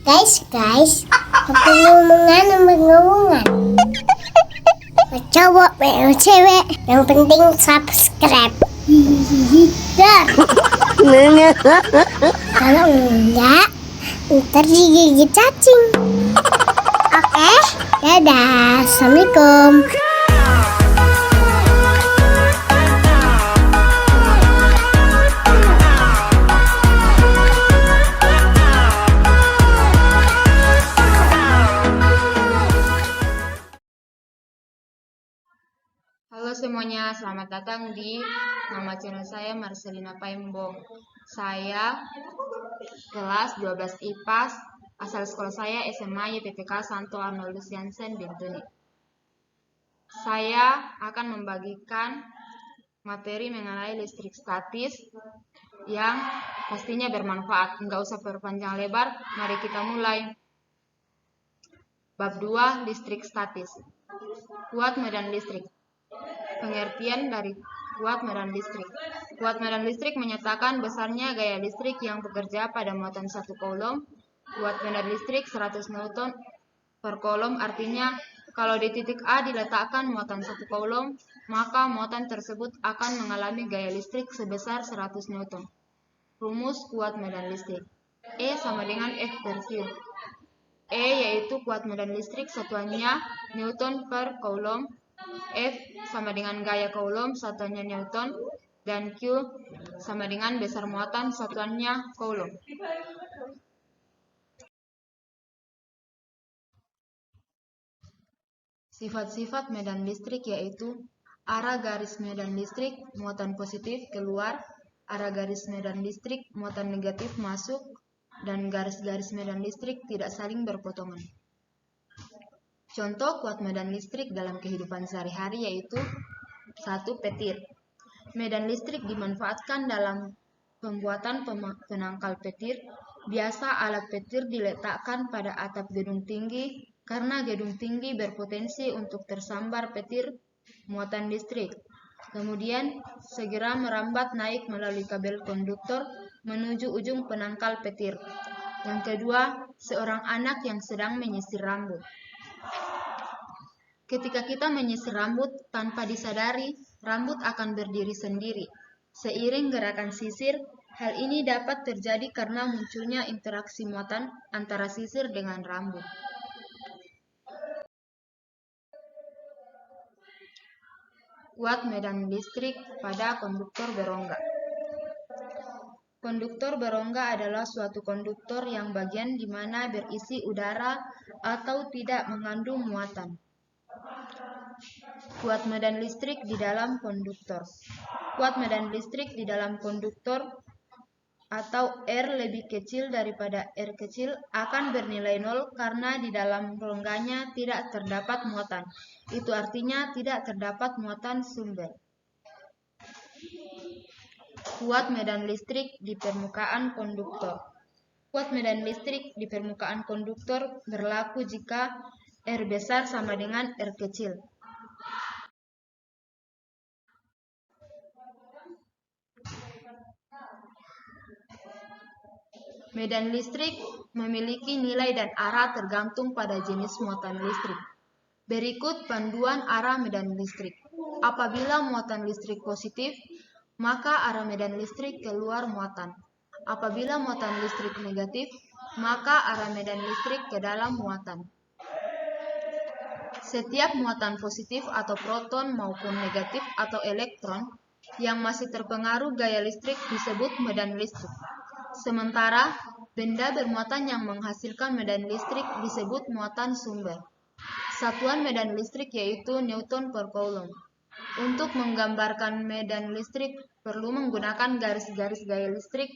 Guys, apa ngomongan? Cowok, cewek, yang penting subscribe. Dah. Kalau enggak, ntar digigit cacing. Oke, dadah, assalamualaikum. Halo semuanya, selamat datang di nama channel saya Marcelina Paimbong. Saya kelas 12 IPAS, asal sekolah saya SMA YPPK Santo Arnoldus Jansen Bintuni. Saya akan membagikan materi mengenai listrik statis yang pastinya bermanfaat. Nggak usah perpanjang lebar, mari kita mulai. Bab 2, listrik statis. Kuat medan listrik. Pengertian dari kuat medan listrik. Kuat medan listrik menyatakan besarnya gaya listrik yang bekerja pada muatan 1 coulomb. Kuat medan listrik 100 Newton per coulomb, artinya kalau di titik A diletakkan muatan 1 coulomb, maka muatan tersebut akan mengalami gaya listrik sebesar 100 Newton. Rumus kuat medan listrik. E sama dengan F per Q. E yaitu kuat medan listrik satuannya Newton per coulomb, F sama dengan gaya coulomb satuannya Newton, dan Q sama dengan besar muatan satuannya coulomb. Sifat-sifat medan listrik yaitu arah garis medan listrik muatan positif keluar, arah garis medan listrik muatan negatif masuk, dan garis-garis medan listrik tidak saling berpotongan. Contoh kuat medan listrik dalam kehidupan sehari-hari yaitu 1. Petir. Medan listrik dimanfaatkan dalam pembuatan penangkal petir. Biasa alat petir diletakkan pada atap gedung tinggi karena gedung tinggi berpotensi untuk tersambar petir muatan listrik. Kemudian segera merambat naik melalui kabel konduktor menuju ujung penangkal petir. Yang kedua, seorang anak yang sedang menyisir rambut. Ketika kita menyisir rambut tanpa disadari, rambut akan berdiri sendiri. Seiring gerakan sisir, hal ini dapat terjadi karena munculnya interaksi muatan antara sisir dengan rambut. Kuat medan listrik pada konduktor berongga. Konduktor berongga adalah suatu konduktor yang bagian di mana berisi udara atau tidak mengandung muatan. Kuat medan listrik di dalam konduktor. Kuat medan listrik di dalam konduktor atau R lebih kecil daripada R kecil akan bernilai 0 karena di dalam rongganya tidak terdapat muatan. Itu artinya tidak terdapat muatan sumber. Kuat medan listrik di permukaan konduktor. Kuat medan listrik di permukaan konduktor berlaku jika R besar sama dengan R kecil. Medan listrik memiliki nilai dan arah tergantung pada jenis muatan listrik. Berikut panduan arah medan listrik. Apabila muatan listrik positif, maka arah medan listrik keluar muatan. Apabila muatan listrik negatif, maka arah medan listrik ke dalam muatan. Setiap muatan positif atau proton maupun negatif atau elektron yang masih terpengaruh gaya listrik disebut medan listrik. Sementara benda bermuatan yang menghasilkan medan listrik disebut muatan sumber. Satuan medan listrik yaitu Newton per coulomb. Untuk menggambarkan medan listrik perlu menggunakan garis-garis gaya listrik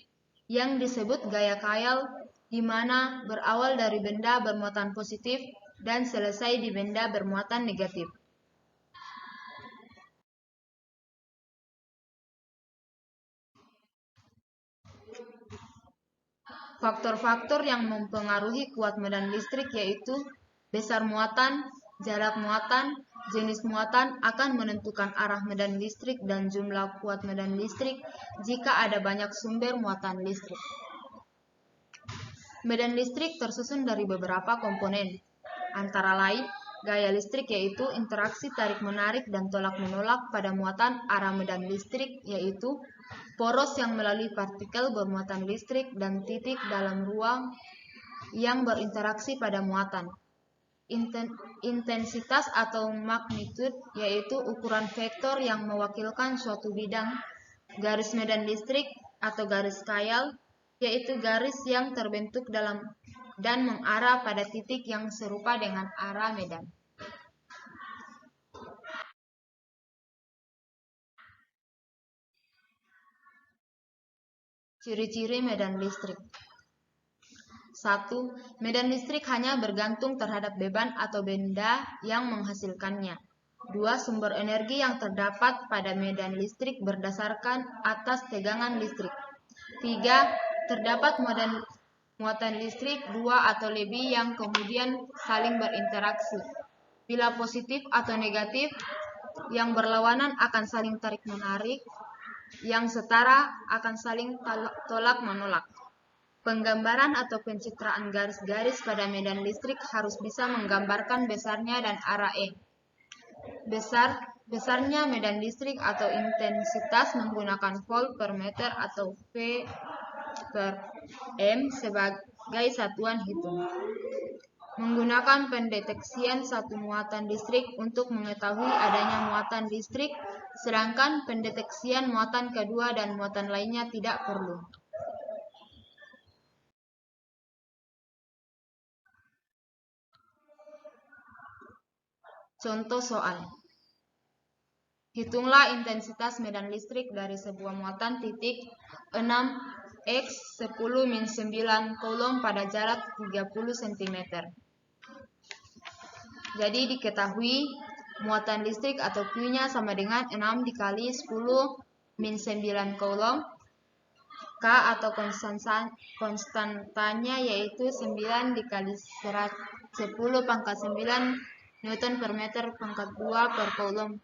yang disebut gaya Kayal, di mana berawal dari benda bermuatan positif dan selesai di benda bermuatan negatif. Faktor-faktor yang mempengaruhi kuat medan listrik yaitu besar muatan, jarak muatan, jenis muatan akan menentukan arah medan listrik dan jumlah kuat medan listrik jika ada banyak sumber muatan listrik. Medan listrik tersusun dari beberapa komponen, antara lain gaya listrik yaitu interaksi tarik-menarik dan tolak-menolak pada muatan arah medan listrik yaitu poros yang melalui partikel bermuatan listrik dan titik dalam ruang yang berinteraksi pada muatan. Intensitas atau magnitude yaitu ukuran vektor yang mewakilkan suatu bidang. Garis medan listrik atau garis Kayal yaitu garis yang terbentuk dalam dan mengarah pada titik yang serupa dengan arah medan. Ciri-ciri medan listrik. 1. Medan listrik hanya bergantung terhadap beban atau benda yang menghasilkannya. 2. Sumber energi yang terdapat pada medan listrik berdasarkan atas tegangan listrik. 3. Terdapat muatan listrik 2 atau lebih yang kemudian saling berinteraksi. Bila positif atau negatif, yang berlawanan akan saling tarik-menarik, yang setara akan saling tolak-menolak. Penggambaran atau pencitraan garis-garis pada medan listrik harus bisa menggambarkan besarnya dan arah E. Besarnya medan listrik atau intensitas menggunakan volt per meter atau V per M sebagai satuan hitung. Menggunakan pendeteksian satu muatan listrik untuk mengetahui adanya muatan listrik, sedangkan pendeteksian muatan kedua dan muatan lainnya tidak perlu. Contoh soal. Hitunglah intensitas medan listrik dari sebuah muatan titik 6x 10-9 coulomb pada jarak 30 cm. Jadi diketahui muatan listrik atau Q-nya sama dengan 6 dikali 10-9 coulomb. K atau konstantanya yaitu 9 dikali 10 pangkat 9 Newton per meter pangkat 2 per coulomb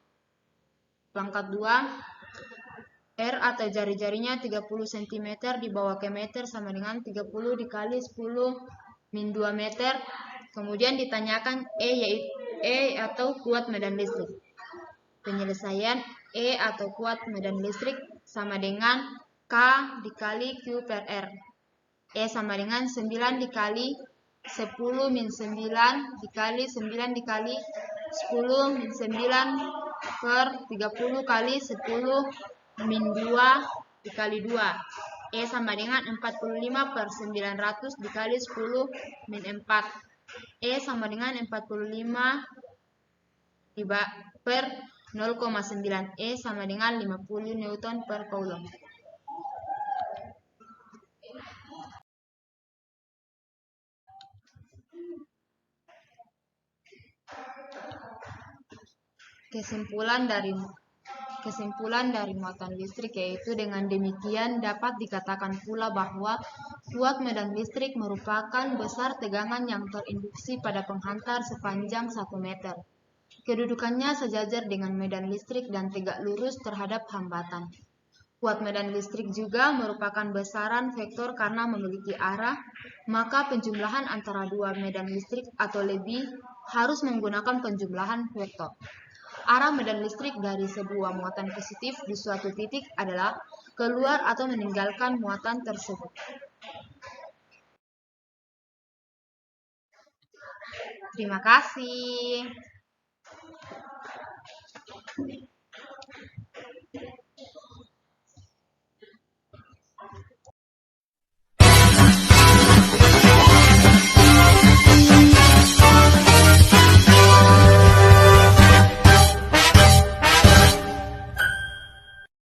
pangkat 2. R atau jari-jarinya 30 cm dibawa ke meter sama dengan 30 dikali 10-2 meter. Kemudian ditanyakan E atau kuat medan listrik. Penyelesaian E atau kuat medan listrik sama dengan K dikali Q per R. E sama dengan 9 dikali 10-9 dikali 9 dikali 10-9 per 30 kali 10-2 dikali 2. E sama dengan 45 per 900 dikali 10-4. E sama dengan 45 per 0,9. E sama dengan 50 Newton per coulomb. Kesimpulan dari muatan listrik yaitu dengan demikian dapat dikatakan pula bahwa kuat medan listrik merupakan besar tegangan yang terinduksi pada penghantar sepanjang 1 meter. Kedudukannya sejajar dengan medan listrik dan tegak lurus terhadap hambatan. Kuat medan listrik juga merupakan besaran vektor karena memiliki arah, maka penjumlahan antara dua medan listrik atau lebih harus menggunakan penjumlahan vektor. Arah medan listrik dari sebuah muatan positif di suatu titik adalah keluar atau meninggalkan muatan tersebut. Terima kasih.